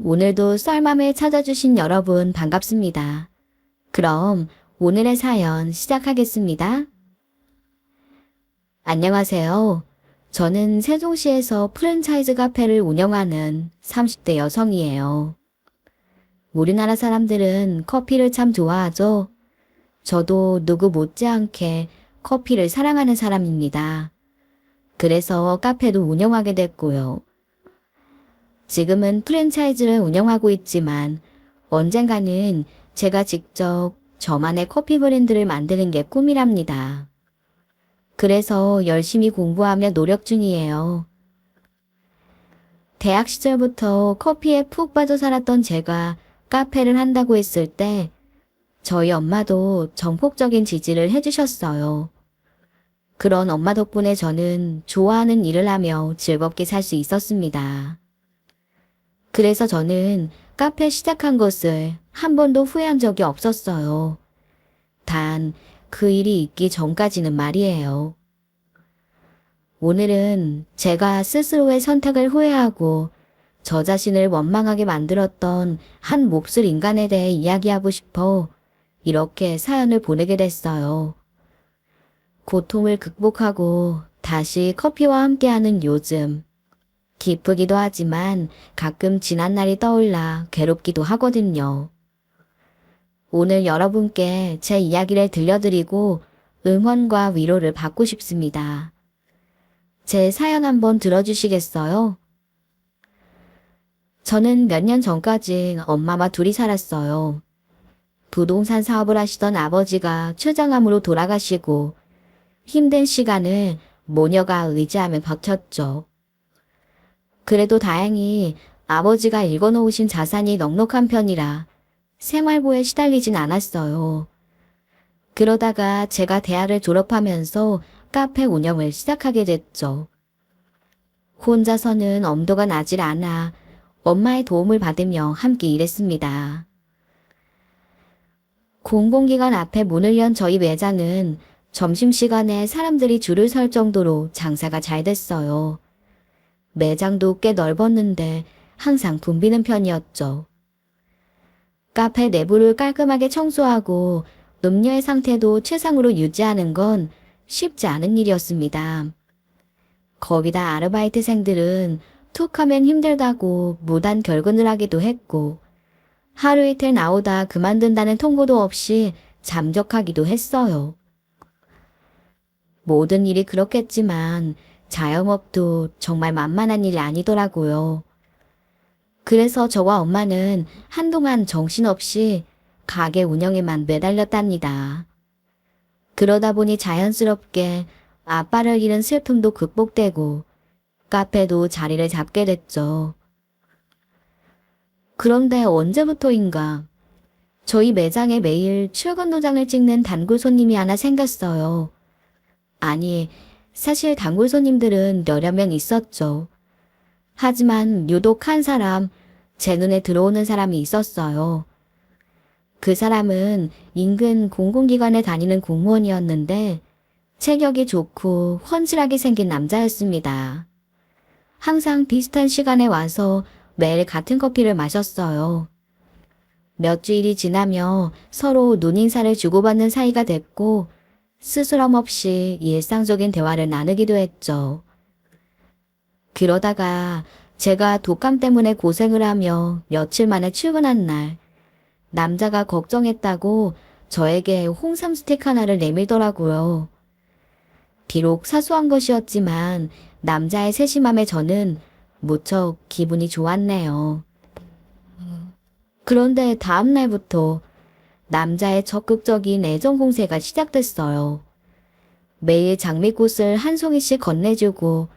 오늘도 썰맘을 찾아주신 여러분 반갑습니다. 그럼 오늘의 사연 시작하겠습니다. 안녕하세요. 저는 세종시에서 프랜차이즈 카페를 운영하는 30대 여성이에요. 우리나라 사람들은 커피를 참 좋아하죠. 저도 누구 못지않게 커피를 사랑하는 사람입니다. 그래서 카페도 운영하게 됐고요. 지금은 프랜차이즈를 운영하고 있지만 언젠가는 제가 직접 저만의 커피 브랜드를 만드는 게 꿈이랍니다. 그래서 열심히 공부하며 노력 중이에요. 대학 시절부터 커피에 푹 빠져 살았던 제가 카페를 한다고 했을 때 저희 엄마도 전폭적인 지지를 해주셨어요. 그런 엄마 덕분에 저는 좋아하는 일을 하며 즐겁게 살 수 있었습니다. 그래서 저는 카페 시작한 것을 한 번도 후회한 적이 없었어요. 단, 그 일이 있기 전까지는 말이에요. 오늘은 제가 스스로의 선택을 후회하고 저 자신을 원망하게 만들었던 한 몹쓸 인간에 대해 이야기하고 싶어 이렇게 사연을 보내게 됐어요. 고통을 극복하고 다시 커피와 함께하는 요즘. 기쁘기도 하지만 가끔 지난 날이 떠올라 괴롭기도 하거든요. 오늘 여러분께 제 이야기를 들려드리고 응원과 위로를 받고 싶습니다. 제 사연 한번 들어주시겠어요? 저는 몇 년 전까지 엄마와 둘이 살았어요. 부동산 사업을 하시던 아버지가 췌장암으로 돌아가시고 힘든 시간을 모녀가 의지하며 버텼죠. 그래도 다행히 아버지가 읽어놓으신 자산이 넉넉한 편이라 생활고에 시달리진 않았어요. 그러다가 제가 대학을 졸업하면서 카페 운영을 시작하게 됐죠. 혼자서는 엄두가 나질 않아 엄마의 도움을 받으며 함께 일했습니다. 공공기관 앞에 문을 연 저희 매장은 점심시간에 사람들이 줄을 설 정도로 장사가 잘 됐어요. 매장도 꽤 넓었는데 항상 붐비는 편이었죠. 카페 내부를 깔끔하게 청소하고 음료의 상태도 최상으로 유지하는 건 쉽지 않은 일이었습니다. 거기다 아르바이트생들은 툭하면 힘들다고 무단 결근을 하기도 했고 하루 이틀 나오다 그만둔다는 통보도 없이 잠적하기도 했어요. 모든 일이 그렇겠지만 자영업도 정말 만만한 일이 아니더라고요. 그래서 저와 엄마는 한동안 정신없이 가게 운영에만 매달렸답니다. 그러다 보니 자연스럽게 아빠를 잃은 슬픔도 극복되고 카페도 자리를 잡게 됐죠. 그런데 언제부터인가 저희 매장에 매일 출근 도장을 찍는 단골 손님이 하나 생겼어요. 아니, 사실 단골 손님들은 여러 명 있었죠. 하지만 유독 한 사람, 제 눈에 들어오는 사람이 있었어요. 그 사람은 인근 공공기관에 다니는 공무원이었는데 체격이 좋고 훤칠하게 생긴 남자였습니다. 항상 비슷한 시간에 와서 매일 같은 커피를 마셨어요. 몇 주일이 지나며 서로 눈인사를 주고받는 사이가 됐고 스스럼 없이 일상적인 대화를 나누기도 했죠. 그러다가 제가 독감 때문에 고생을 하며 며칠 만에 출근한 날 남자가 걱정했다고 저에게 홍삼 스틱 하나를 내밀더라고요. 비록 사소한 것이었지만 남자의 세심함에 저는 무척 기분이 좋았네요. 그런데 다음 날부터 남자의 적극적인 애정 공세가 시작됐어요. 매일 장미꽃을 한 송이씩 건네주고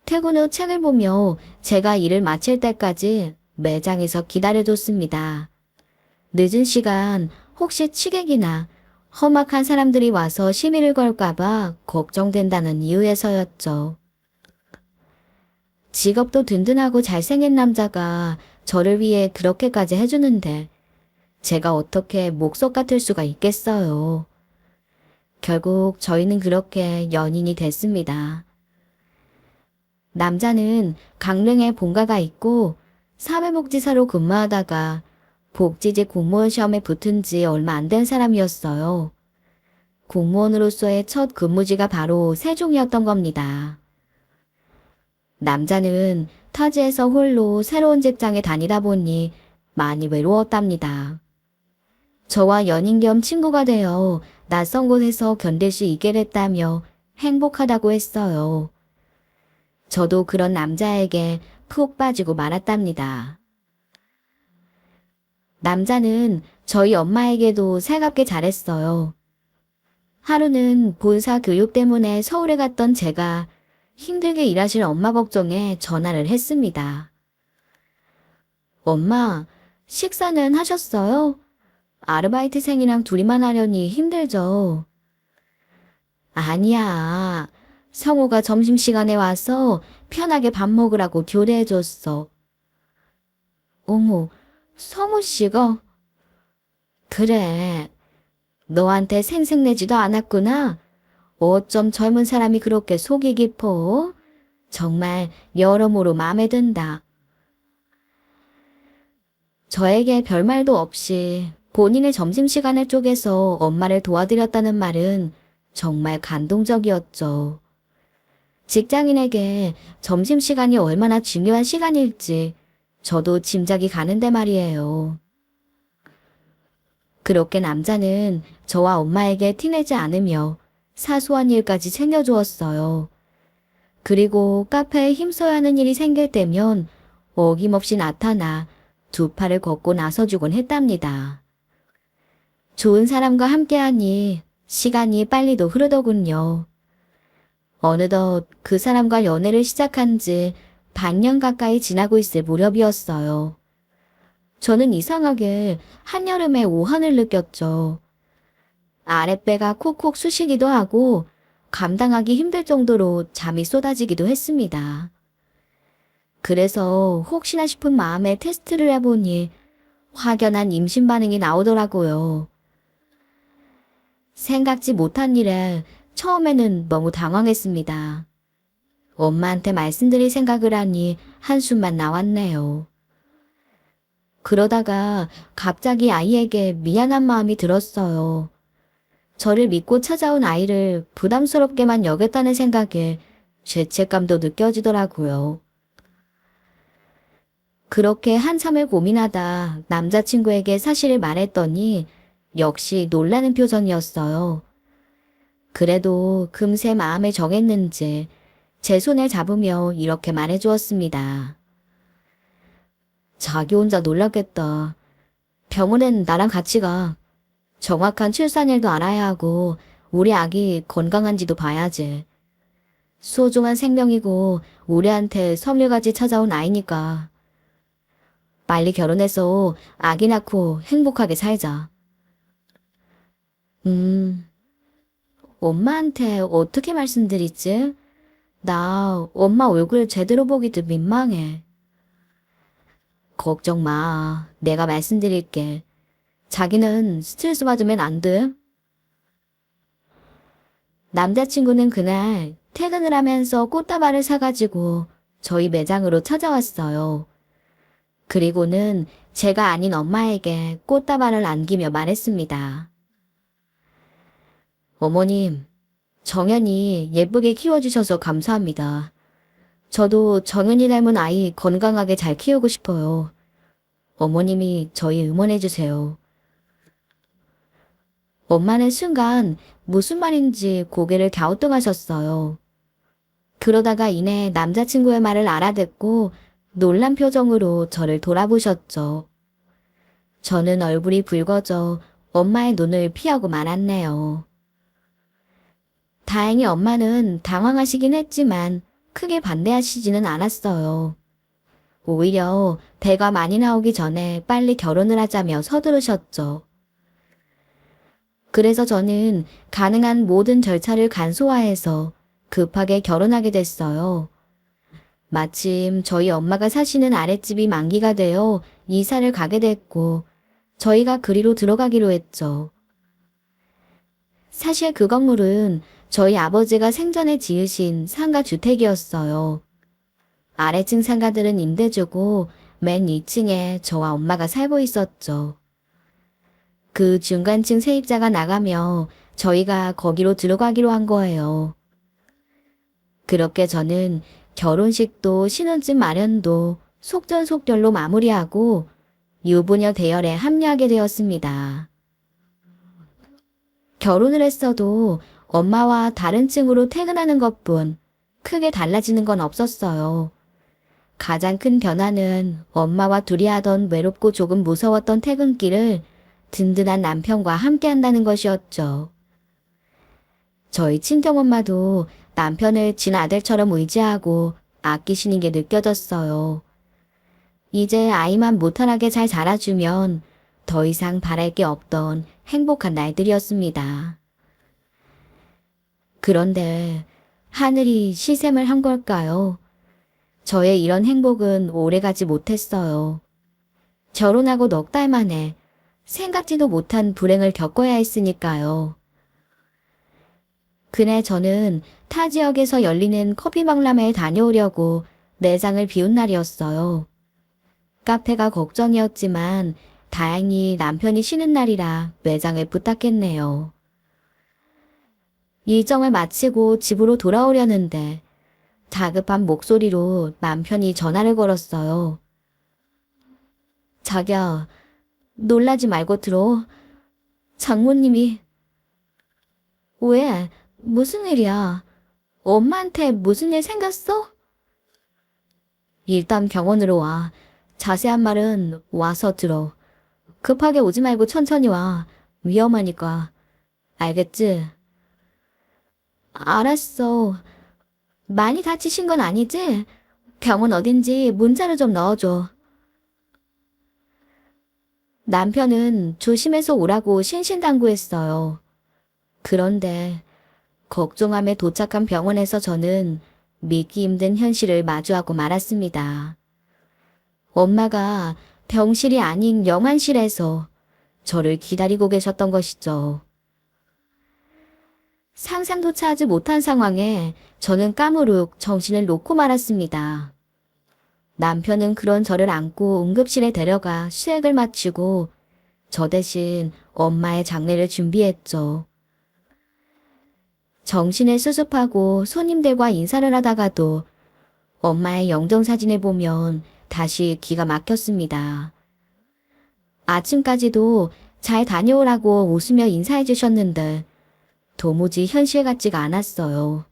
퇴근 후 책을 보며 제가 일을 마칠 때까지 매장에서 기다려줬습니다. 늦은 시간 혹시 취객이나 험악한 사람들이 와서 시비를 걸까봐 걱정된다는 이유에서였죠. 직업도 든든하고 잘생긴 남자가 저를 위해 그렇게까지 해주는데 제가 어떻게 목석 같을 수가 있겠어요. 결국 저희는 그렇게 연인이 됐습니다. 남자는 강릉에 본가가 있고 사회복지사로 근무하다가 복지제 공무원 시험에 붙은 지 얼마 안 된 사람이었어요. 공무원으로서의 첫 근무지가 바로 세종이었던 겁니다. 남자는 타지에서 홀로 새로운 직장에 다니다 보니 많이 외로웠답니다. 저와 연인 겸 친구가 되어 낯선 곳에서 견딜 수 있게 됐다며 행복하다고 했어요. 저도 그런 남자에게 푹 빠지고 말았답니다. 남자는 저희 엄마에게도 살갑게 잘했어요. 하루는 본사 교육 때문에 서울에 갔던 제가 힘들게 일하실 엄마 걱정에 전화를 했습니다. 엄마, 식사는 하셨어요? 아르바이트생이랑 둘이만 하려니 힘들죠. 아니야. 성우가 점심시간에 와서 편하게 밥 먹으라고 교대해줬어. 어머, 성우 씨가? 그래. 너한테 생색내지도 않았구나. 어쩜 젊은 사람이 그렇게 속이 깊어? 정말 여러모로 마음에 든다. 저에게 별말도 없이 본인의 점심시간을 쪼개서 엄마를 도와드렸다는 말은 정말 감동적이었죠. 직장인에게 점심시간이 얼마나 중요한 시간일지 저도 짐작이 가는데 말이에요. 그렇게 남자는 저와 엄마에게 티내지 않으며 사소한 일까지 챙겨주었어요. 그리고 카페에 힘써야 하는 일이 생길 때면 어김없이 나타나 두 팔을 걷고 나서주곤 했답니다. 좋은 사람과 함께하니 시간이 빨리도 흐르더군요. 어느덧 그 사람과 연애를 시작한 지 반년 가까이 지나고 있을 무렵이었어요. 저는 이상하게 한여름에 오한을 느꼈죠. 아랫배가 콕콕 쑤시기도 하고 감당하기 힘들 정도로 잠이 쏟아지기도 했습니다. 그래서 혹시나 싶은 마음에 테스트를 해보니 확연한 임신 반응이 나오더라고요. 생각지 못한 일에 처음에는 너무 당황했습니다. 엄마한테 말씀드릴 생각을 하니 한숨만 나왔네요. 그러다가 갑자기 아이에게 미안한 마음이 들었어요. 저를 믿고 찾아온 아이를 부담스럽게만 여겼다는 생각에 죄책감도 느껴지더라고요. 그렇게 한참을 고민하다 남자친구에게 사실을 말했더니 역시 놀라는 표정이었어요. 그래도 금세 마음에 정했는지 제 손을 잡으며 이렇게 말해주었습니다. 자기 혼자 놀랐겠다. 병원엔 나랑 같이 가. 정확한 출산일도 알아야 하고 우리 아기 건강한지도 봐야지. 소중한 생명이고 우리한테 선물까지 찾아온 아이니까. 빨리 결혼해서 아기 낳고 행복하게 살자. 엄마한테 어떻게 말씀드리지? 나 엄마 얼굴 제대로 보기도 민망해. 걱정 마. 내가 말씀드릴게. 자기는 스트레스 받으면 안 돼. 남자친구는 그날 퇴근을 하면서 꽃다발을 사가지고 저희 매장으로 찾아왔어요. 그리고는 제가 아닌 엄마에게 꽃다발을 안기며 말했습니다. 어머님, 정연이 예쁘게 키워주셔서 감사합니다. 저도 정연이 닮은 아이 건강하게 잘 키우고 싶어요. 어머님이 저희 응원해주세요. 엄마는 순간 무슨 말인지 고개를 갸우뚱하셨어요. 그러다가 이내 남자친구의 말을 알아듣고 놀란 표정으로 저를 돌아보셨죠. 저는 얼굴이 붉어져 엄마의 눈을 피하고 말았네요. 다행히 엄마는 당황하시긴 했지만 크게 반대하시지는 않았어요. 오히려 배가 많이 나오기 전에 빨리 결혼을 하자며 서두르셨죠. 그래서 저는 가능한 모든 절차를 간소화해서 급하게 결혼하게 됐어요. 마침 저희 엄마가 사시는 아랫집이 만기가 되어 이사를 가게 됐고 저희가 그리로 들어가기로 했죠. 사실 그 건물은 저희 아버지가 생전에 지으신 상가 주택이었어요. 아래층 상가들은 임대 주고 맨 2층에 저와 엄마가 살고 있었죠. 그 중간층 세입자가 나가며 저희가 거기로 들어가기로 한 거예요. 그렇게 저는 결혼식도 신혼집 마련도 속전속결로 마무리하고 유부녀 대열에 합류하게 되었습니다. 결혼을 했어도 엄마와 다른 층으로 퇴근하는 것뿐 크게 달라지는 건 없었어요. 가장 큰 변화는 엄마와 둘이 하던 외롭고 조금 무서웠던 퇴근길을 든든한 남편과 함께 한다는 것이었죠. 저희 친정엄마도 남편을 친아들처럼 의지하고 아끼시는 게 느껴졌어요. 이제 아이만 무탈하게 잘 자라주면 더 이상 바랄 게 없던 행복한 날들이었습니다. 그런데 하늘이 시샘을 한 걸까요? 저의 이런 행복은 오래가지 못했어요. 결혼하고 넉 달 만에 생각지도 못한 불행을 겪어야 했으니까요. 그날 저는 타 지역에서 열리는 커피 박람회에 다녀오려고 매장을 비운 날이었어요. 카페가 걱정이었지만 다행히 남편이 쉬는 날이라 매장을 부탁했네요. 일정을 마치고 집으로 돌아오려는데 다급한 목소리로 남편이 전화를 걸었어요. 자기야, 놀라지 말고 들어. 장모님이. 왜? 무슨 일이야? 엄마한테 무슨 일 생겼어? 일단 병원으로 와. 자세한 말은 와서 들어. 급하게 오지 말고 천천히 와. 위험하니까. 알겠지? 알았어. 많이 다치신 건 아니지? 병원 어딘지 문자로 좀 넣어줘. 남편은 조심해서 오라고 신신당부했어요. 그런데 걱정함에 도착한 병원에서 저는 믿기 힘든 현실을 마주하고 말았습니다. 엄마가 병실이 아닌 영안실에서 저를 기다리고 계셨던 것이죠. 상상조차 하지 못한 상황에 저는 까무룩 정신을 놓고 말았습니다. 남편은 그런 저를 안고 응급실에 데려가 수액을 맞추고 저 대신 엄마의 장례를 준비했죠. 정신을 수습하고 손님들과 인사를 하다가도 엄마의 영정사진을 보면 다시 기가 막혔습니다. 아침까지도 잘 다녀오라고 웃으며 인사해 주셨는데 도무지 현실 같지가 않았어요.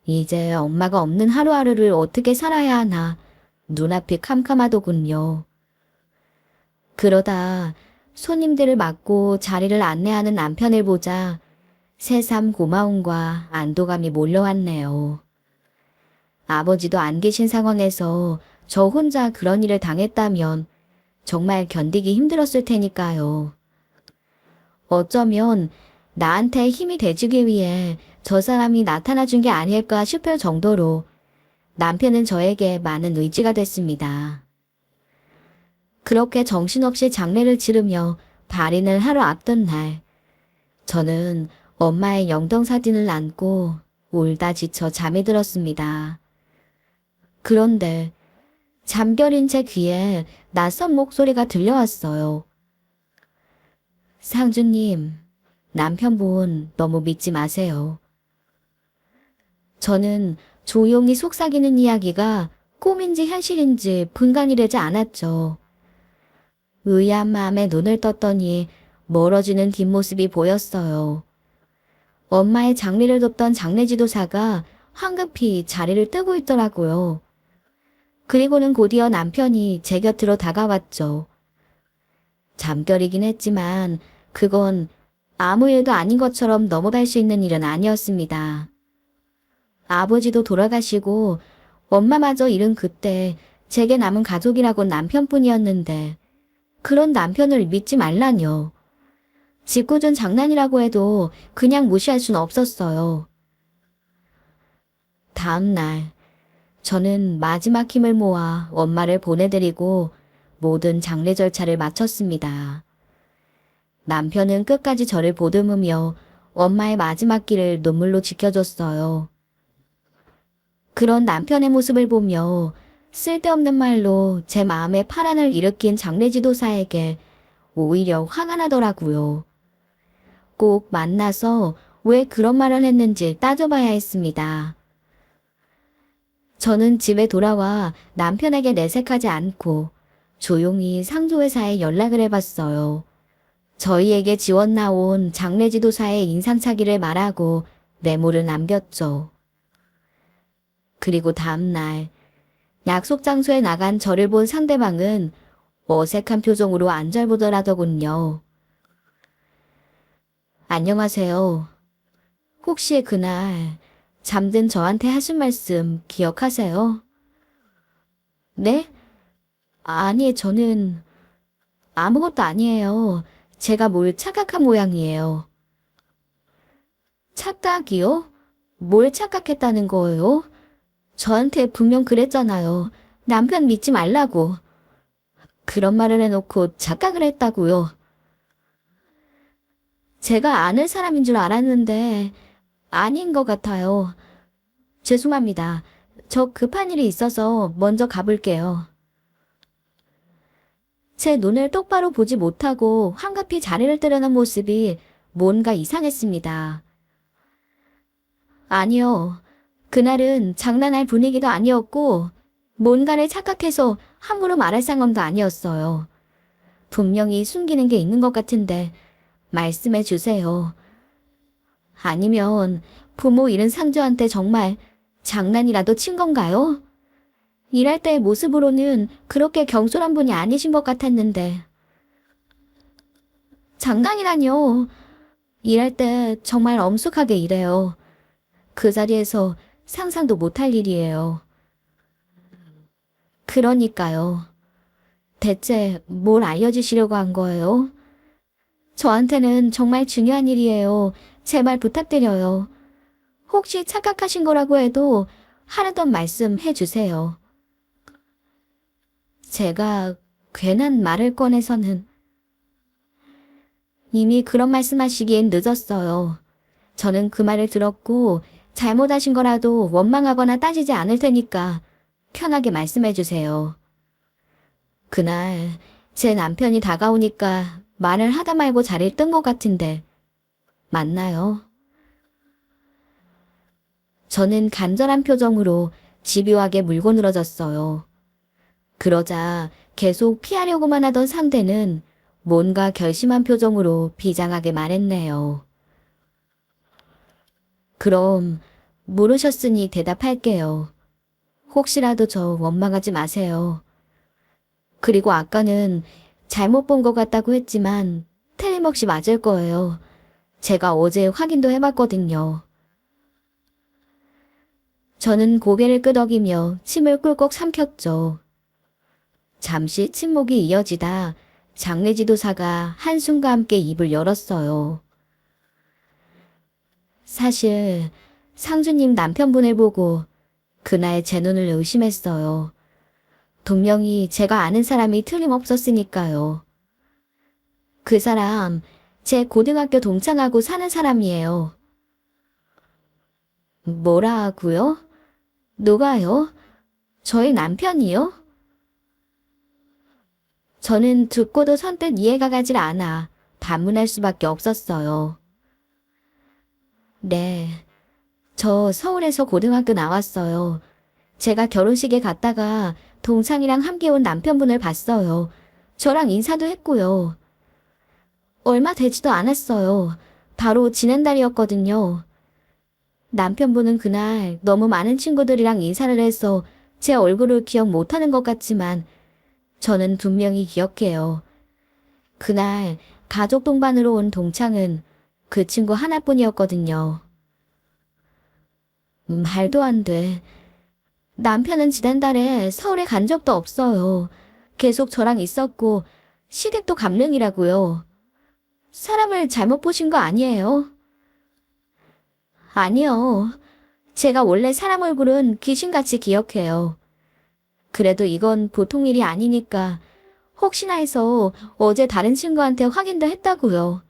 이제 엄마가 없는 하루하루를 어떻게 살아야 하나 눈앞이 캄캄하더군요. 그러다 손님들을 맞고 자리를 안내하는 남편을 보자 새삼 고마움과 안도감이 몰려왔네요. 아버지도 안 계신 상황에서 저 혼자 그런 일을 당했다면 정말 견디기 힘들었을 테니까요. 어쩌면 나한테 힘이 돼주기 위해 저 사람이 나타나 준 게 아닐까 싶을 정도로 남편은 저에게 많은 의지가 됐습니다. 그렇게 정신없이 장례를 치르며 발인을 하러 앞둔 날, 저는 엄마의 영정사진을 안고 울다 지쳐 잠이 들었습니다. 그런데 잠결인 제 귀에 낯선 목소리가 들려왔어요. 상주님, 남편분 너무 믿지 마세요. 저는 조용히 속삭이는 이야기가 꿈인지 현실인지 분간이 되지 않았죠. 의아한 마음에 눈을 떴더니 멀어지는 뒷모습이 보였어요. 엄마의 장례를 돕던 장례지도사가 황급히 자리를 뜨고 있더라고요. 그리고는 곧이어 남편이 제 곁으로 다가왔죠. 잠결이긴 했지만 그건 아무 일도 아닌 것처럼 넘어갈 수 있는 일은 아니었습니다. 아버지도 돌아가시고 엄마마저 잃은 그때 제게 남은 가족이라곤 남편뿐이었는데 그런 남편을 믿지 말라뇨. 짓궂은 장난이라고 해도 그냥 무시할 순 없었어요. 다음 날 저는 마지막 힘을 모아 엄마를 보내드리고 모든 장례 절차를 마쳤습니다. 남편은 끝까지 저를 보듬으며 엄마의 마지막 길을 눈물로 지켜줬어요. 그런 남편의 모습을 보며 쓸데없는 말로 제 마음에 파란을 일으킨 장례지도사에게 오히려 화가 나더라고요. 꼭 만나서 왜 그런 말을 했는지 따져봐야 했습니다. 저는 집에 돌아와 남편에게 내색하지 않고 조용히 상조회사에 연락을 해봤어요. 저희에게 지원 나온 장례지도사의 인상착의를 말하고 메모를 남겼죠. 그리고 다음날 약속 장소에 나간 저를 본 상대방은 어색한 표정으로 안절부절하더군요. 안녕하세요. 혹시 그날 잠든 저한테 하신 말씀 기억하세요? 네? 아니, 저는 아무것도 아니에요. 제가 뭘 착각한 모양이에요. 착각이요? 뭘 착각했다는 거예요? 저한테 분명 그랬잖아요. 남편 믿지 말라고. 그런 말을 해놓고 착각을 했다고요. 제가 아는 사람인 줄 알았는데 아닌 것 같아요. 죄송합니다. 저 급한 일이 있어서 먼저 가볼게요. 제 눈을 똑바로 보지 못하고 황급히 자리를 뜨려는 모습이 뭔가 이상했습니다. 아니요. 그날은 장난할 분위기도 아니었고 뭔가를 착각해서 함부로 말할 상황도 아니었어요. 분명히 숨기는 게 있는 것 같은데 말씀해 주세요. 아니면 부모 잃은 상주한테 정말 장난이라도 친 건가요? 일할 때의 모습으로는 그렇게 경솔한 분이 아니신 것 같았는데. 장난이라뇨. 일할 때 정말 엄숙하게 일해요. 그 자리에서 상상도 못할 일이에요. 그러니까요. 대체 뭘 알려주시려고 한 거예요? 저한테는 정말 중요한 일이에요. 제발 부탁드려요. 혹시 착각하신 거라고 해도 하라던 말씀 해주세요. 제가 괜한 말을 꺼내서는 이미 그런 말씀하시기엔 늦었어요. 저는 그 말을 들었고 잘못하신 거라도 원망하거나 따지지 않을 테니까 편하게 말씀해 주세요. 그날 제 남편이 다가오니까 말을 하다 말고 자리를 뜬 것 같은데 맞나요? 저는 간절한 표정으로 집요하게 물고 늘어졌어요. 그러자 계속 피하려고만 하던 상대는 뭔가 결심한 표정으로 비장하게 말했네요. 그럼 물으셨으니 대답할게요. 혹시라도 저 원망하지 마세요. 그리고 아까는 잘못 본 것 같다고 했지만 틀림없이 맞을 거예요. 제가 어제 확인도 해봤거든요. 저는 고개를 끄덕이며 침을 꿀꺽 삼켰죠. 잠시 침묵이 이어지다 장례지도사가 한숨과 함께 입을 열었어요. 사실 상주님 남편분을 보고 그날 제 눈을 의심했어요. 분명히 제가 아는 사람이 틀림없었으니까요. 그 사람 제 고등학교 동창하고 사는 사람이에요. 뭐라고요? 누가요? 저희 남편이요? 저는 듣고도 선뜻 이해가 가질 않아 반문할 수밖에 없었어요. 네, 저 서울에서 고등학교 나왔어요. 제가 결혼식에 갔다가 동창이랑 함께 온 남편분을 봤어요. 저랑 인사도 했고요. 얼마 되지도 않았어요. 바로 지난달이었거든요. 남편분은 그날 너무 많은 친구들이랑 인사를 해서 제 얼굴을 기억 못하는 것 같지만 저는 분명히 기억해요. 그날 가족 동반으로 온 동창은 그 친구 하나뿐이었거든요. 말도 안 돼. 남편은 지난달에 서울에 간 적도 없어요. 계속 저랑 있었고 시댁도 감릉이라고요. 사람을 잘못 보신 거 아니에요? 아니요. 제가 원래 사람 얼굴은 귀신같이 기억해요. 그래도 이건 보통 일이 아니니까 혹시나 해서 어제 다른 친구한테 확인도 했다고요.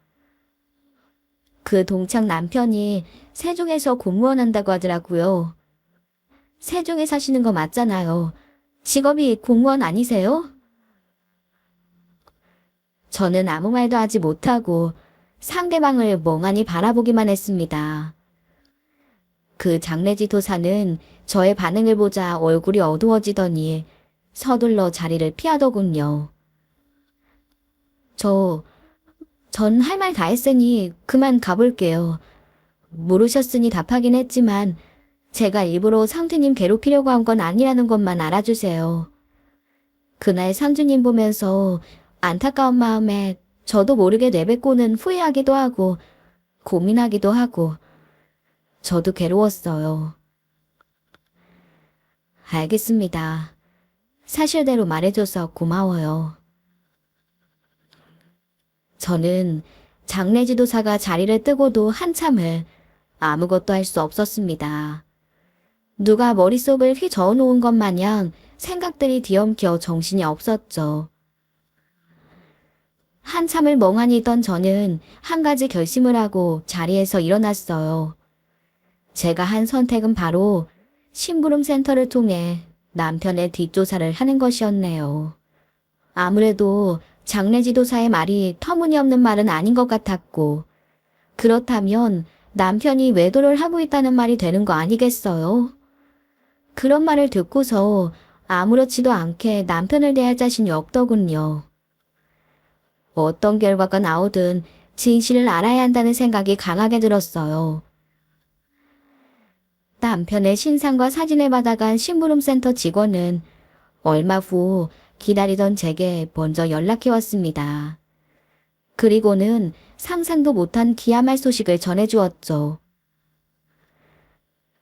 그 동창 남편이 세종에서 공무원 한다고 하더라고요. 세종에 사시는 거 맞잖아요. 직업이 공무원 아니세요? 저는 아무 말도 하지 못하고 상대방을 멍하니 바라보기만 했습니다. 그 장례지 도사는 저의 반응을 보자 얼굴이 어두워지더니 서둘러 자리를 피하더군요. 전 할 말 다 했으니 그만 가볼게요. 물으셨으니 답하긴 했지만 제가 일부러 상주님 괴롭히려고 한 건 아니라는 것만 알아주세요. 그날 상주님 보면서 안타까운 마음에 저도 모르게 내뱉고는 후회하기도 하고 고민하기도 하고 저도 괴로웠어요. 알겠습니다. 사실대로 말해줘서 고마워요. 저는 장례지도사가 자리를 뜨고도 한참을 아무것도 할 수 없었습니다. 누가 머릿속을 휘저어 놓은 것 마냥 생각들이 뒤엉켜 정신이 없었죠. 한참을 멍하니 있던 저는 한 가지 결심을 하고 자리에서 일어났어요. 제가 한 선택은 바로 심부름 센터를 통해 남편의 뒷조사를 하는 것이었네요. 아무래도 장례지도사의 말이 터무니없는 말은 아닌 것 같았고, 그렇다면 남편이 외도를 하고 있다는 말이 되는 거 아니겠어요? 그런 말을 듣고서 아무렇지도 않게 남편을 대할 자신이 없더군요. 어떤 결과가 나오든 진실을 알아야 한다는 생각이 강하게 들었어요. 남편의 신상과 사진을 받아간 심부름센터 직원은 얼마 후 기다리던 제게 먼저 연락해 왔습니다. 그리고는 상상도 못한 기야말 소식을 전해주었죠.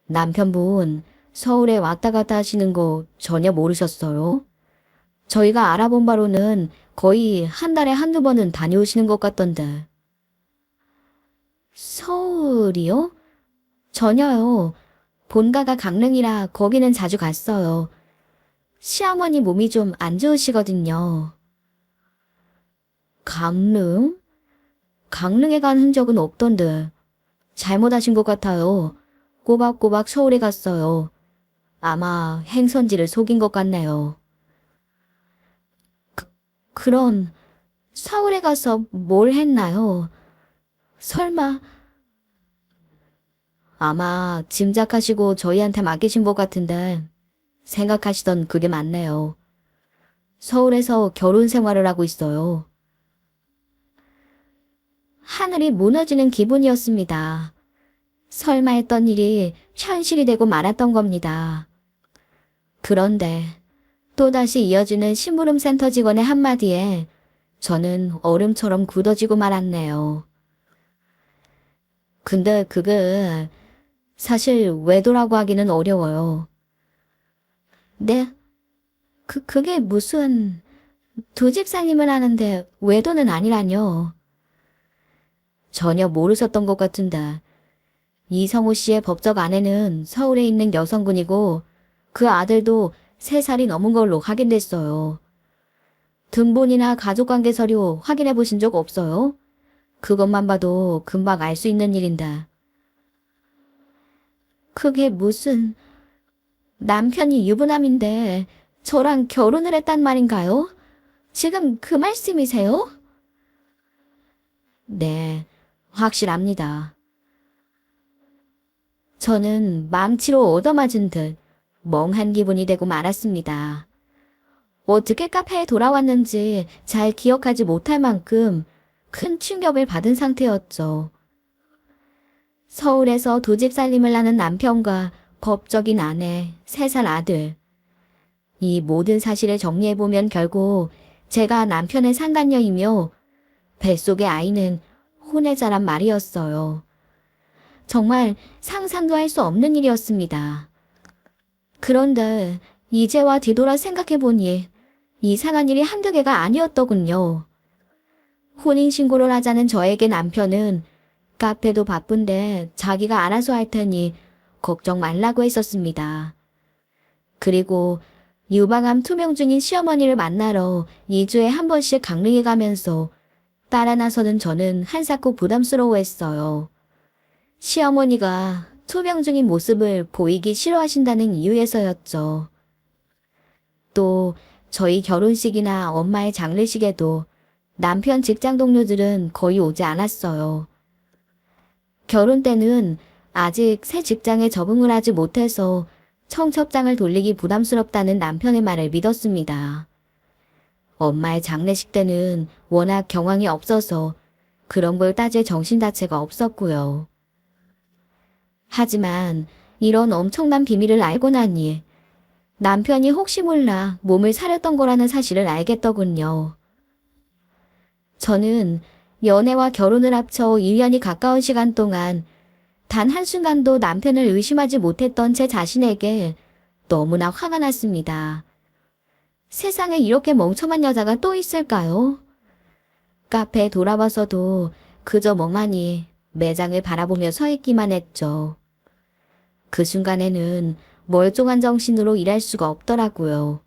남편분, 서울에 왔다 갔다 하시는 거 전혀 모르셨어요? 저희가 알아본 바로는 거의 한 달에 한두 번은 다녀오시는 것 같던데. 서울이요? 전혀요. 본가가 강릉이라 거기는 자주 갔어요. 시어머니 몸이 좀 안 좋으시거든요. 강릉? 강릉에 간 흔적은 없던데. 잘못하신 것 같아요. 꼬박꼬박 서울에 갔어요. 아마 행선지를 속인 것 같네요. 그럼 서울에 가서 뭘 했나요? 설마 아마 짐작하시고 저희한테 맡기신 것 같은데 생각하시던 그게 맞네요. 서울에서 결혼 생활을 하고 있어요. 하늘이 무너지는 기분이었습니다. 설마 했던 일이 현실이 되고 말았던 겁니다. 그런데 또다시 이어지는 심부름센터 직원의 한마디에 저는 얼음처럼 굳어지고 말았네요. 근데 그게 사실 외도라고 하기는 어려워요. 네? 그게 무슨 두 집사님을 하는데 외도는 아니라뇨. 전혀 모르셨던 것 같은데 이성우 씨의 법적 아내는 서울에 있는 여성분이고 그 아들도 3살이 넘은 걸로 확인됐어요. 등본이나 가족관계 서류 확인해 보신 적 없어요? 그것만 봐도 금방 알 수 있는 일인데. 그게 무슨 남편이 유부남인데 저랑 결혼을 했단 말인가요? 지금 그 말씀이세요? 네, 확실합니다. 저는 망치로 얻어맞은 듯 멍한 기분이 되고 말았습니다. 어떻게 카페에 돌아왔는지 잘 기억하지 못할 만큼 큰 충격을 받은 상태였죠. 서울에서 두 집 살림을 하는 남편과 법적인 아내, 3살 아들. 이 모든 사실을 정리해보면 결국 제가 남편의 상간녀이며 뱃속의 아이는 혼외자란 말이었어요. 정말 상상도 할 수 없는 일이었습니다. 그런데 이제와 뒤돌아 생각해보니 이상한 일이 한두 개가 아니었더군요. 혼인신고를 하자는 저에게 남편은 카페도 바쁜데 자기가 알아서 할 테니 걱정 말라고 했었습니다. 그리고 유방암 투병 중인 시어머니를 만나러 2주에 한 번씩 강릉에 가면서 따라 나서는 저는 한사코 부담스러워했어요. 시어머니가 투병 중인 모습을 보이기 싫어하신다는 이유에서였죠. 또 저희 결혼식이나 엄마의 장례식에도 남편 직장 동료들은 거의 오지 않았어요. 결혼 때는 아직 새 직장에 적응을 하지 못해서 청첩장을 돌리기 부담스럽다는 남편의 말을 믿었습니다. 엄마의 장례식 때는 워낙 경황이 없어서 그런 걸 따질 정신 자체가 없었고요. 하지만 이런 엄청난 비밀을 알고 나니 남편이 혹시 몰라 몸을 사렸던 거라는 사실을 알겠더군요. 저는 연애와 결혼을 합쳐 1년이 가까운 시간 동안 단 한순간도 남편을 의심하지 못했던 제 자신에게 너무나 화가 났습니다. 세상에 이렇게 멍청한 여자가 또 있을까요? 카페에 돌아와서도 그저 멍하니 매장을 바라보며 서 있기만 했죠. 그 순간에는 멀쩡한 정신으로 일할 수가 없더라고요.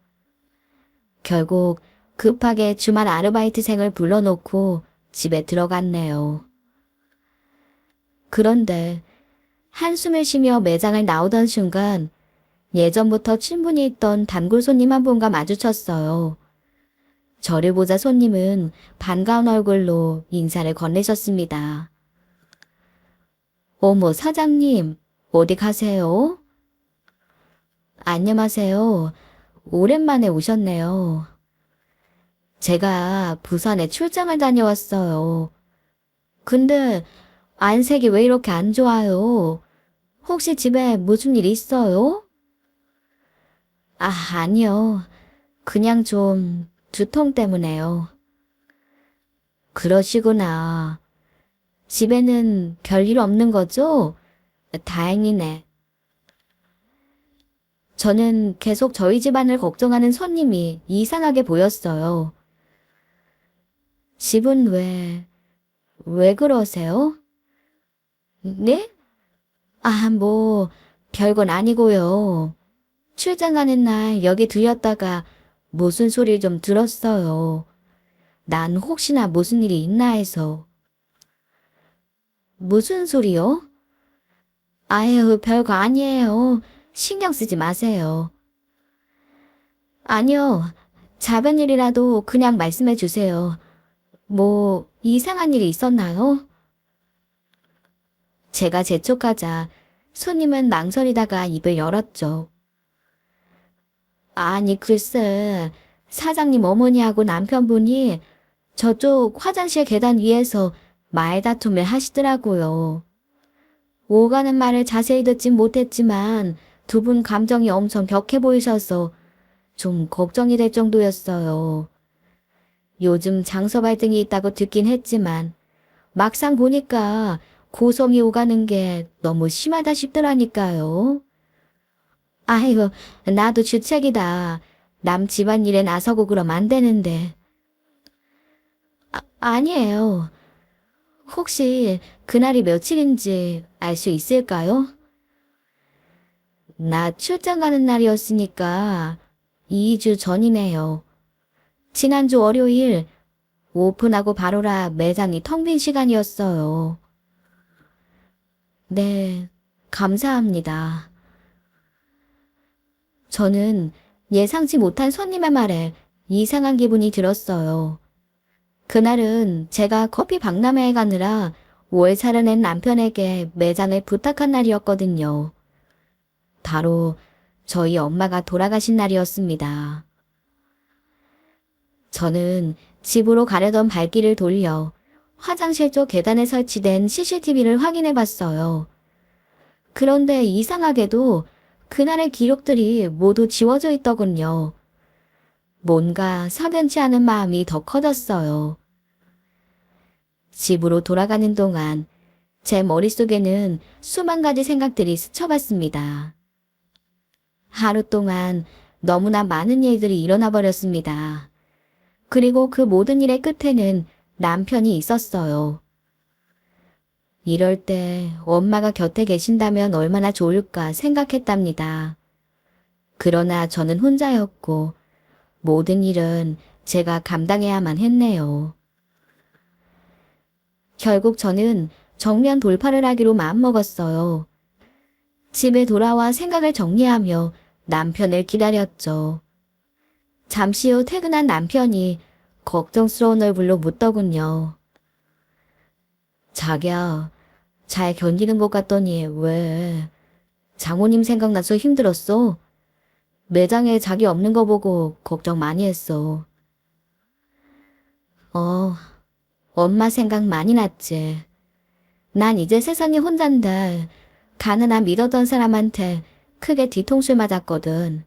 결국 급하게 주말 아르바이트생을 불러놓고 집에 들어갔네요. 그런데 한숨을 쉬며 매장을 나오던 순간 예전부터 친분이 있던 단골 손님 한 분과 마주쳤어요. 저를 보자 손님은 반가운 얼굴로 인사를 건네셨습니다. 어머, 사장님, 어디 가세요? 안녕하세요. 오랜만에 오셨네요. 제가 부산에 출장을 다녀왔어요. 근데 안색이 왜 이렇게 안 좋아요? 혹시 집에 무슨 일 있어요? 아, 아니요. 그냥 좀 두통 때문에요. 그러시구나. 집에는 별일 없는 거죠? 다행이네. 저는 계속 저희 집안을 걱정하는 손님이 이상하게 보였어요. 집은 왜 그러세요? 네? 아, 뭐, 별건 아니고요. 출장 가는 날 여기 들렸다가 무슨 소리를 좀 들었어요. 난 혹시나 무슨 일이 있나 해서. 무슨 소리요? 아유, 별거 아니에요. 신경 쓰지 마세요. 아니요. 작은 일이라도 그냥 말씀해 주세요. 뭐, 이상한 일이 있었나요? 제가 재촉하자 손님은 망설이다가 입을 열었죠. 아니, 글쎄, 사장님 어머니하고 남편분이 저쪽 화장실 계단 위에서 말다툼을 하시더라고요. 오가는 말을 자세히 듣진 못했지만 두 분 감정이 엄청 격해 보이셔서 좀 걱정이 될 정도였어요. 요즘 장서 발등이 있다고 듣긴 했지만 막상 보니까 고성이 오가는 게 너무 심하다 싶더라니까요. 아이고, 나도 주책이다. 남 집안일에 나서고 그럼 안 되는데. 아니에요. 혹시 그날이 며칠인지 알 수 있을까요? 나 출장 가는 날이었으니까 2주 전이네요. 지난주 월요일 오픈하고 바로라 매장이 텅 빈 시간이었어요. 네, 감사합니다. 저는 예상치 못한 손님의 말에 이상한 기분이 들었어요. 그날은 제가 커피 박람회에 가느라 월 차려낸 남편에게 매장을 부탁한 날이었거든요. 바로 저희 엄마가 돌아가신 날이었습니다. 저는 집으로 가려던 발길을 돌려 화장실 쪽 계단에 설치된 CCTV를 확인해 봤어요. 그런데 이상하게도 그날의 기록들이 모두 지워져 있더군요. 뭔가 석연치 않은 마음이 더 커졌어요. 집으로 돌아가는 동안 제 머릿속에는 수만 가지 생각들이 스쳐갔습니다. 하루 동안 너무나 많은 일들이 일어나 버렸습니다. 그리고 그 모든 일의 끝에는 남편이 있었어요. 이럴 때 엄마가 곁에 계신다면 얼마나 좋을까 생각했답니다. 그러나 저는 혼자였고 모든 일은 제가 감당해야만 했네요. 결국 저는 정면 돌파를 하기로 마음먹었어요. 집에 돌아와 생각을 정리하며 남편을 기다렸죠. 잠시 후 퇴근한 남편이 걱정스러운 얼굴로 묻더군요. 자기야, 잘 견디는 것 같더니 왜? 장모님 생각나서 힘들었어? 매장에 자기 없는 거 보고 걱정 많이 했어. 어, 엄마 생각 많이 났지. 난 이제 세상에 혼잔데 가느나 믿었던 사람한테 크게 뒤통수 맞았거든.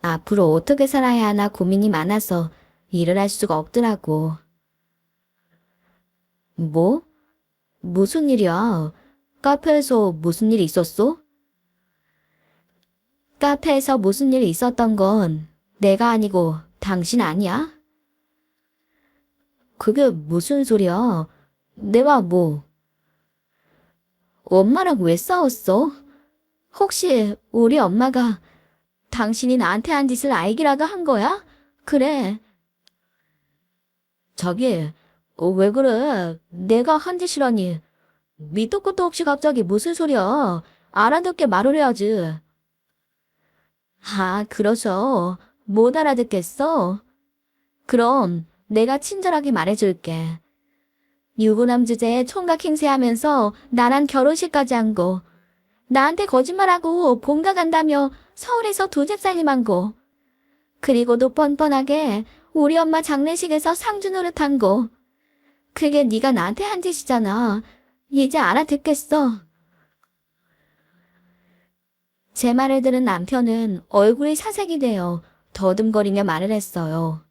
앞으로 어떻게 살아야 하나 고민이 많아서 일을 할 수가 없더라고. 뭐? 무슨 일이야? 카페에서 무슨 일이 있었어? 카페에서 무슨 일이 있었던 건 내가 아니고 당신 아니야? 그게 무슨 소리야? 내가 뭐? 엄마랑 왜 싸웠어? 혹시 우리 엄마가 당신이 나한테 한 짓을 알기라도 한 거야? 그래. 저기, 왜 그래? 내가 한 짓이라니. 밑도 끝도 없이 갑자기 무슨 소리야? 알아듣게 말을 해야지. 아, 그러셔. 못 알아듣겠어? 그럼 내가 친절하게 말해줄게. 유부남 주제에 총각 행세하면서 나랑 결혼식까지 한 거. 나한테 거짓말하고 본가 간다며 서울에서 두 집 살림한 거. 그리고도 뻔뻔하게 우리 엄마 장례식에서 상주 노릇한 거. 그게 네가 나한테 한 짓이잖아. 이제 알아듣겠어. 제 말을 들은 남편은 얼굴이 사색이 되어 더듬거리며 말을 했어요.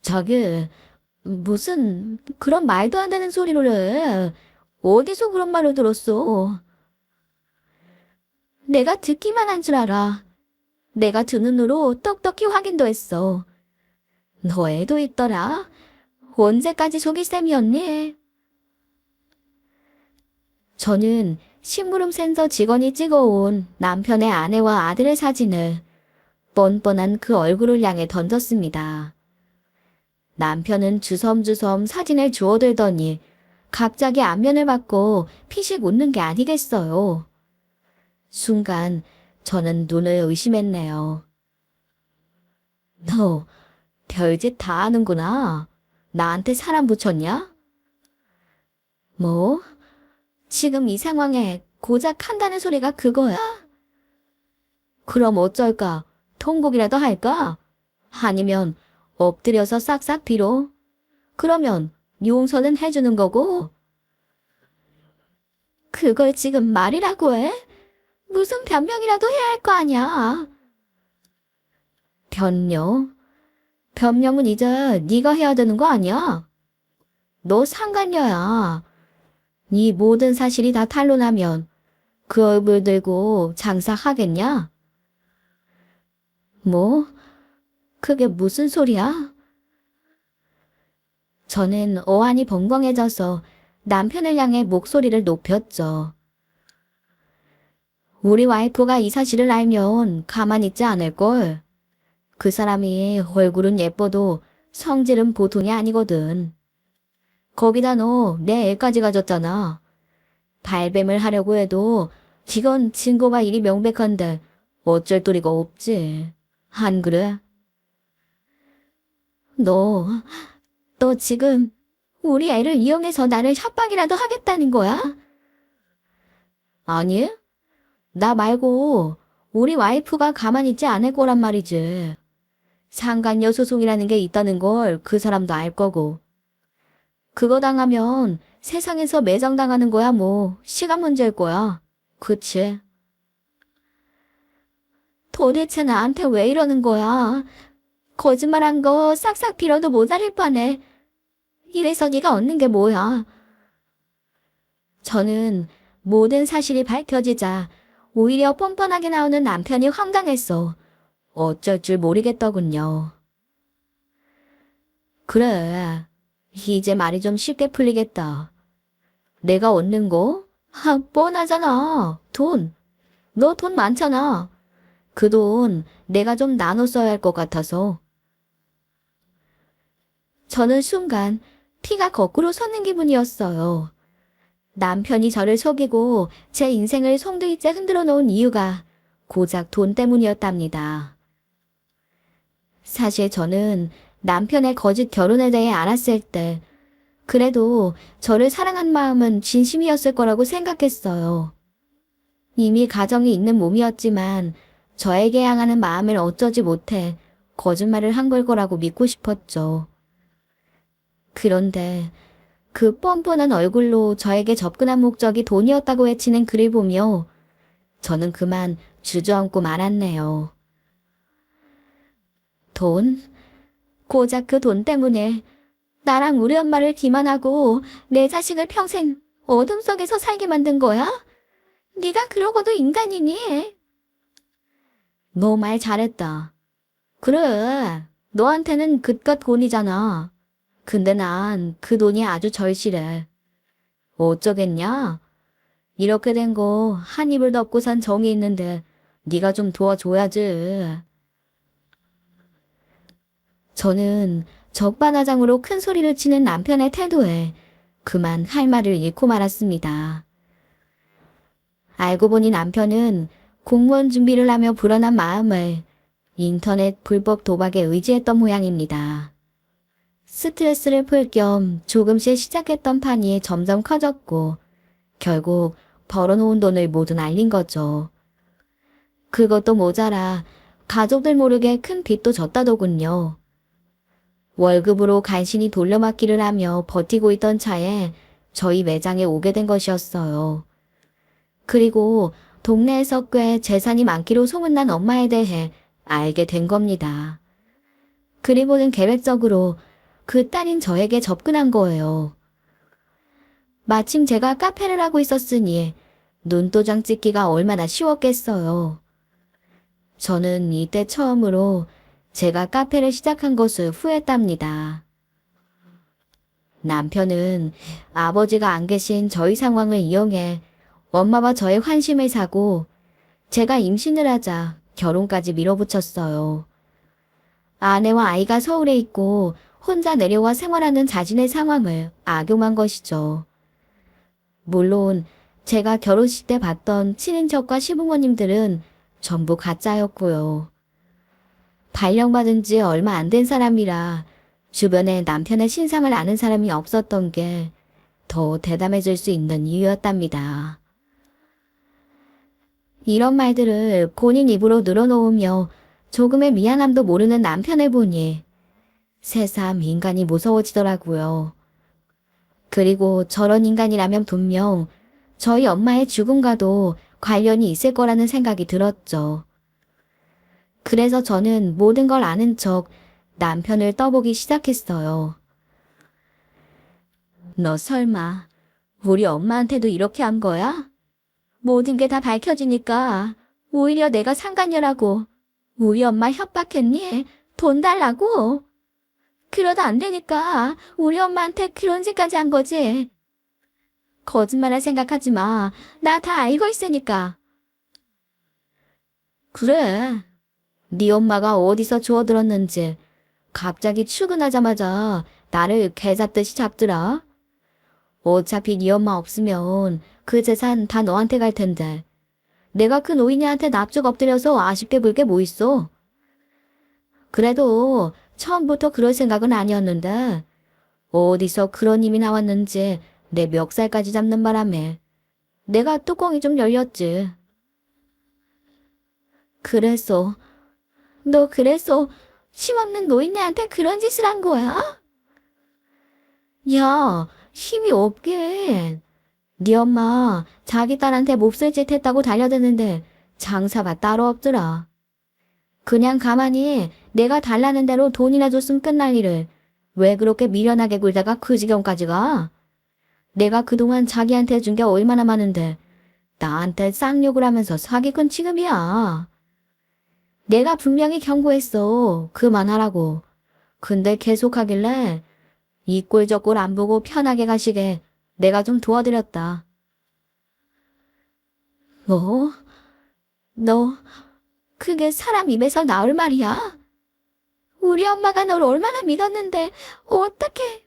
저기, 무슨 그런 말도 안 되는 소리를 해. 어디서 그런 말을 들었어? 내가 듣기만 한 줄 알아. 내가 두 눈으로 똑똑히 확인도 했어. 너 애도 있더라. 언제까지 속일 셈이었니? 저는 심부름 센터 직원이 찍어온 남편의 아내와 아들의 사진을 뻔뻔한 그 얼굴을 향해 던졌습니다. 남편은 주섬주섬 사진을 주워들더니 갑자기 안면을 받고 피식 웃는 게 아니겠어요. 순간 저는 눈을 의심했네요. 너 별짓 다 하는구나. 나한테 사람 붙였냐? 뭐? 지금 이 상황에 고작 한다는 소리가 그거야? 그럼 어쩔까? 통곡이라도 할까? 아니면 엎드려서 싹싹 빌어? 그러면 용서는 해주는 거고? 그걸 지금 말이라고 해? 무슨 변명이라도 해야 할 거 아니야. 변명? 변명은 이제 네가 해야 되는 거 아니야? 너 상간녀야. 네 모든 사실이 다 탄로나면 그 얼굴 들고 장사하겠냐? 뭐? 그게 무슨 소리야? 저는 어안이 벙벙해져서 남편을 향해 목소리를 높였죠. 우리 와이프가 이 사실을 알면 가만히 있지 않을걸. 그 사람이 얼굴은 예뻐도 성질은 보통이 아니거든. 거기다 너 내 애까지 가졌잖아. 발뺌을 하려고 해도 이건 증거가 이리 명백한데 어쩔 도리가 없지. 안 그래? 너, 너 지금 우리 애를 이용해서 나를 협박이라도 하겠다는 거야? 아니, 나 말고 우리 와이프가 가만히 있지 않을 거란 말이지. 상간녀 소송이라는 게 있다는 걸 그 사람도 알 거고. 그거 당하면 세상에서 매장당하는 거야 뭐. 시간 문제일 거야. 그치? 도대체 나한테 왜 이러는 거야? 거짓말한 거 싹싹 빌어도 모자랄 판에. 이래서 네가 얻는 게 뭐야? 저는 모든 사실이 밝혀지자 오히려 뻔뻔하게 나오는 남편이 황당했어. 어쩔 줄 모르겠더군요. 그래, 이제 말이 좀 쉽게 풀리겠다. 내가 얻는 거? 뻔하잖아. 돈. 너 돈 많잖아. 그 돈 내가 좀 나눠 써야 할 것 같아서. 저는 순간 피가 거꾸로 솟는 기분이었어요. 남편이 저를 속이고 제 인생을 송두리째 흔들어 놓은 이유가 고작 돈 때문이었답니다. 사실 저는 남편의 거짓 결혼에 대해 알았을 때 그래도 저를 사랑한 마음은 진심이었을 거라고 생각했어요. 이미 가정이 있는 몸이었지만 저에게 향하는 마음을 어쩌지 못해 거짓말을 한 걸 거라고 믿고 싶었죠. 그런데 그 뻔뻔한 얼굴로 저에게 접근한 목적이 돈이었다고 외치는 글을 보며 저는 그만 주저앉고 말았네요. 돈? 고작 그 돈 때문에 나랑 우리 엄마를 기만하고 내 자식을 평생 어둠 속에서 살게 만든 거야? 네가 그러고도 인간이니? 너 말 잘했다. 그래, 너한테는 그깟 돈이잖아. 근데 난 그 돈이 아주 절실해. 어쩌겠냐? 이렇게 된 거 한 입을 덮고 산 정이 있는데 네가 좀 도와줘야지. 저는 적반하장으로 큰 소리를 치는 남편의 태도에 그만 할 말을 잃고 말았습니다. 알고 보니 남편은 공무원 준비를 하며 불안한 마음을 인터넷 불법 도박에 의지했던 모양입니다. 스트레스를 풀 겸 조금씩 시작했던 판이 점점 커졌고 결국 벌어놓은 돈을 모두 날린 거죠. 그것도 모자라 가족들 모르게 큰 빚도 졌다더군요. 월급으로 간신히 돌려막기를 하며 버티고 있던 차에 저희 매장에 오게 된 것이었어요. 그리고 동네에서 꽤 재산이 많기로 소문난 엄마에 대해 알게 된 겁니다. 그리고는 계획적으로 그 딸인 저에게 접근한 거예요. 마침 제가 카페를 하고 있었으니 눈도장 찍기가 얼마나 쉬웠겠어요. 저는 이때 처음으로 제가 카페를 시작한 것을 후회했답니다. 남편은 아버지가 안 계신 저희 상황을 이용해 엄마와 저의 환심을 사고 제가 임신을 하자 결혼까지 밀어붙였어요. 아내와 아이가 서울에 있고 혼자 내려와 생활하는 자신의 상황을 악용한 것이죠. 물론 제가 결혼식 때 봤던 친인척과 시부모님들은 전부 가짜였고요. 발령받은 지 얼마 안 된 사람이라 주변에 남편의 신상을 아는 사람이 없었던 게 더 대담해질 수 있는 이유였답니다. 이런 말들을 본인 입으로 늘어놓으며 조금의 미안함도 모르는 남편을 보니 새삼 인간이 무서워지더라고요. 그리고 저런 인간이라면 분명 저희 엄마의 죽음과도 관련이 있을 거라는 생각이 들었죠. 그래서 저는 모든 걸 아는 척 남편을 떠보기 시작했어요. 너 설마 우리 엄마한테도 이렇게 한 거야? 모든 게 다 밝혀지니까 오히려 내가 상간녀라고 우리 엄마 협박했니? 돈 달라고? 그러다 안 되니까 우리 엄마한테 그런 짓까지 한 거지. 거짓말할 생각하지 마. 나 다 알고 있으니까. 그래. 네 엄마가 어디서 주워들었는지 갑자기 출근하자마자 나를 개잡듯이 잡더라. 어차피 네 엄마 없으면 그 재산 다 너한테 갈 텐데. 내가 그 노인네한테 납작 엎드려서 아쉽게 볼 게 뭐 있어. 그래도 처음부터 그럴 생각은 아니었는데 어디서 그런 힘이 나왔는지 내 멱살까지 잡는 바람에 내가 뚜껑이 좀 열렸지. 그래서 너 그래서 힘없는 노인네한테 그런 짓을 한 거야? 야, 힘이 없긴. 네 엄마 자기 딸한테 몹쓸 짓 했다고 달려드는데 장사가 따로 없더라. 그냥 가만히 내가 달라는 대로 돈이나 줬으면 끝날 일을 왜 그렇게 미련하게 굴다가 그 지경까지 가? 내가 그동안 자기한테 준 게 얼마나 많은데 나한테 쌍욕을 하면서 사기꾼 취급이야. 내가 분명히 경고했어. 그만하라고. 근데 계속하길래 이 꼴 저 꼴 안 보고 편하게 가시게 내가 좀 도와드렸다. 뭐? 너 그게 사람 입에서 나올 말이야? 우리 엄마가 널 얼마나 믿었는데 어떻게?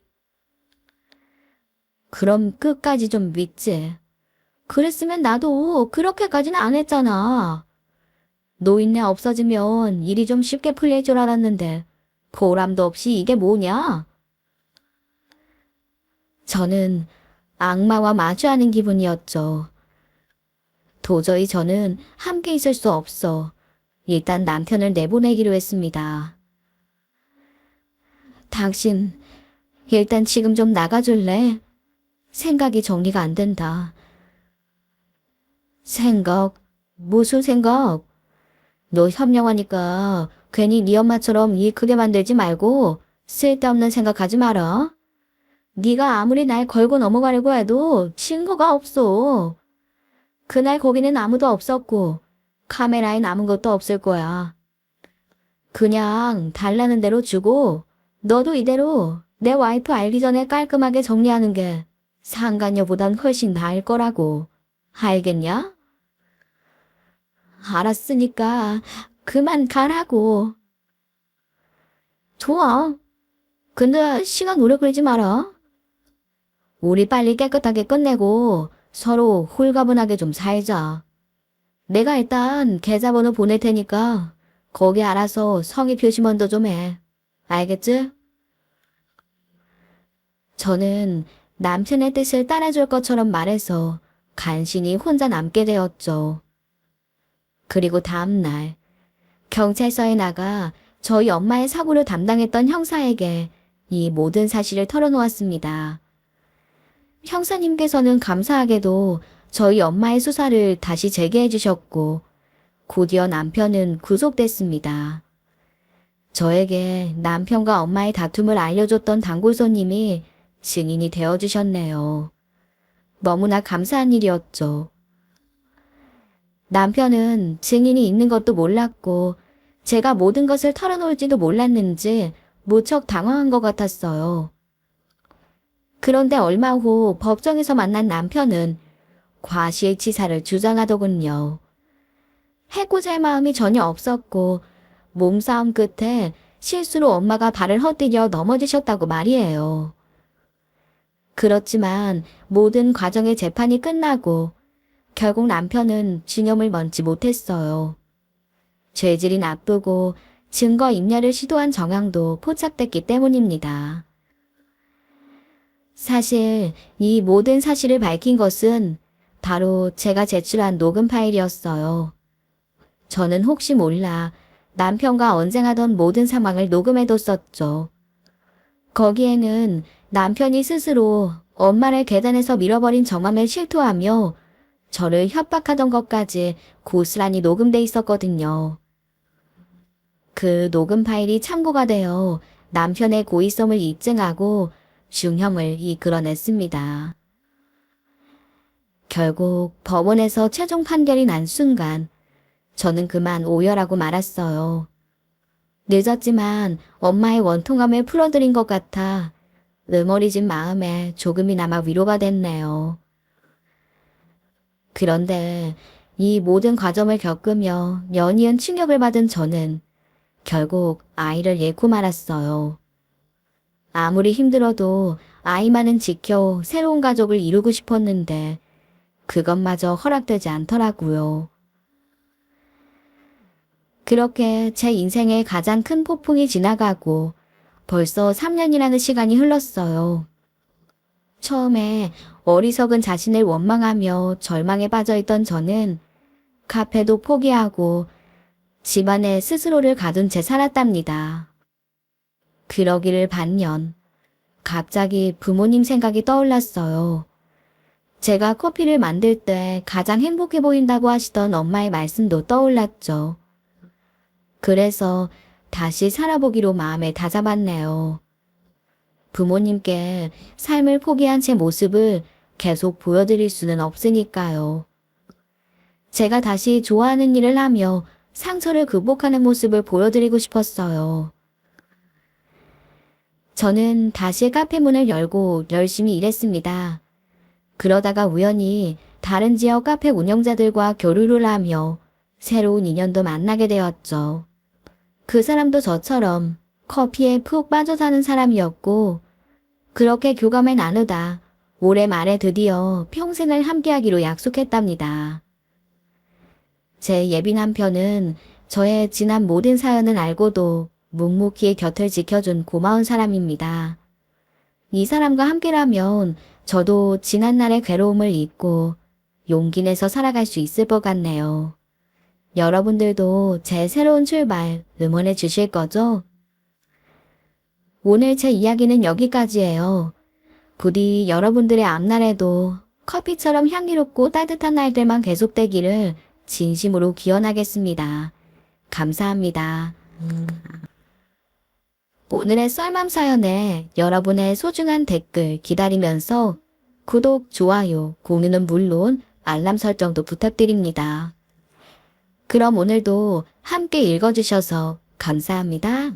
그럼 끝까지 좀 믿지. 그랬으면 나도 그렇게까지는 안 했잖아. 노인네 없어지면 일이 좀 쉽게 풀릴 줄 알았는데 보람도 없이 이게 뭐냐? 저는 악마와 마주하는 기분이었죠. 도저히 저는 함께 있을 수 없어 일단 남편을 내보내기로 했습니다. 당신, 일단 지금 좀 나가줄래? 생각이 정리가 안 된다. 생각? 무슨 생각? 너 현명하니까 괜히 네 엄마처럼 일 크게 만들지 말고 쓸데없는 생각하지 마라. 네가 아무리 날 걸고 넘어가려고 해도 증거가 없어. 그날 거기는 아무도 없었고 카메라에 남은 것도 없을 거야. 그냥 달라는 대로 주고 너도 이대로 내 와이프 알기 전에 깔끔하게 정리하는 게 상간녀보단 훨씬 나을 거라고. 알겠냐? 알았으니까 그만 가라고. 좋아. 근데 시간 오래 끌지 마라. 우리 빨리 깨끗하게 끝내고 서로 홀가분하게 좀 살자. 내가 일단 계좌번호 보낼 테니까 거기 알아서 성의 표시 먼저 좀 해. 알겠지? 저는 남편의 뜻을 따라줄 것처럼 말해서 간신히 혼자 남게 되었죠. 그리고 다음날 경찰서에 나가 저희 엄마의 사고를 담당했던 형사에게 이 모든 사실을 털어놓았습니다. 형사님께서는 감사하게도 저희 엄마의 수사를 다시 재개해 주셨고 곧이어 남편은 구속됐습니다. 저에게 남편과 엄마의 다툼을 알려줬던 단골 손님이 증인이 되어주셨네요. 너무나 감사한 일이었죠. 남편은 증인이 있는 것도 몰랐고 제가 모든 것을 털어놓을지도 몰랐는지 무척 당황한 것 같았어요. 그런데 얼마 후 법정에서 만난 남편은 과실치사를 주장하더군요. 해코지 할 마음이 전혀 없었고 몸싸움 끝에 실수로 엄마가 발을 헛디뎌 넘어지셨다고 말이에요. 그렇지만 모든 과정의 재판이 끝나고 결국 남편은 징역을 면치 못했어요. 죄질이 나쁘고 증거 인멸을 시도한 정황도 포착됐기 때문입니다. 사실 이 모든 사실을 밝힌 것은 바로 제가 제출한 녹음 파일이었어요. 저는 혹시 몰라 남편과 언쟁하던 모든 상황을 녹음해뒀었죠. 거기에는 남편이 스스로 엄마를 계단에서 밀어버린 정황을 실토하며 저를 협박하던 것까지 고스란히 녹음돼 있었거든요. 그 녹음 파일이 참고가 되어 남편의 고의성을 입증하고 중형을 이끌어냈습니다. 결국 법원에서 최종 판결이 난 순간 저는 그만 오열하고 말았어요. 늦었지만 엄마의 원통함을 풀어드린 것 같아 응어리진 마음에 조금이나마 위로가 됐네요. 그런데 이 모든 과정을 겪으며 연이은 충격을 받은 저는 결국 아이를 잃고 말았어요. 아무리 힘들어도 아이만은 지켜 새로운 가족을 이루고 싶었는데 그것마저 허락되지 않더라고요. 그렇게 제 인생의 가장 큰 폭풍이 지나가고 벌써 3년이라는 시간이 흘렀어요. 처음에 어리석은 자신을 원망하며 절망에 빠져있던 저는 카페도 포기하고 집안에 스스로를 가둔 채 살았답니다. 그러기를 반년, 갑자기 부모님 생각이 떠올랐어요. 제가 커피를 만들 때 가장 행복해 보인다고 하시던 엄마의 말씀도 떠올랐죠. 그래서 다시 살아보기로 마음을 다잡았네요. 부모님께 삶을 포기한 제 모습을 계속 보여드릴 수는 없으니까요. 제가 다시 좋아하는 일을 하며 상처를 극복하는 모습을 보여드리고 싶었어요. 저는 다시 카페 문을 열고 열심히 일했습니다. 그러다가 우연히 다른 지역 카페 운영자들과 교류를 하며 새로운 인연도 만나게 되었죠. 그 사람도 저처럼 커피에 푹 빠져 사는 사람이었고 그렇게 교감을 나누다 올해 말에 드디어 평생을 함께하기로 약속했답니다. 제 예비 남편은 저의 지난 모든 사연을 알고도 묵묵히 곁을 지켜준 고마운 사람입니다. 이 사람과 함께라면 저도 지난날의 괴로움을 잊고 용기 내서 살아갈 수 있을 것 같네요. 여러분들도 제 새로운 출발 응원해 주실 거죠? 오늘 제 이야기는 여기까지예요. 부디 여러분들의 앞날에도 커피처럼 향기롭고 따뜻한 날들만 계속되기를 진심으로 기원하겠습니다. 감사합니다. 오늘의 썰맘 사연에 여러분의 소중한 댓글 기다리면서 구독, 좋아요, 공유는 물론 알람 설정도 부탁드립니다. 그럼 오늘도 함께 읽어주셔서 감사합니다.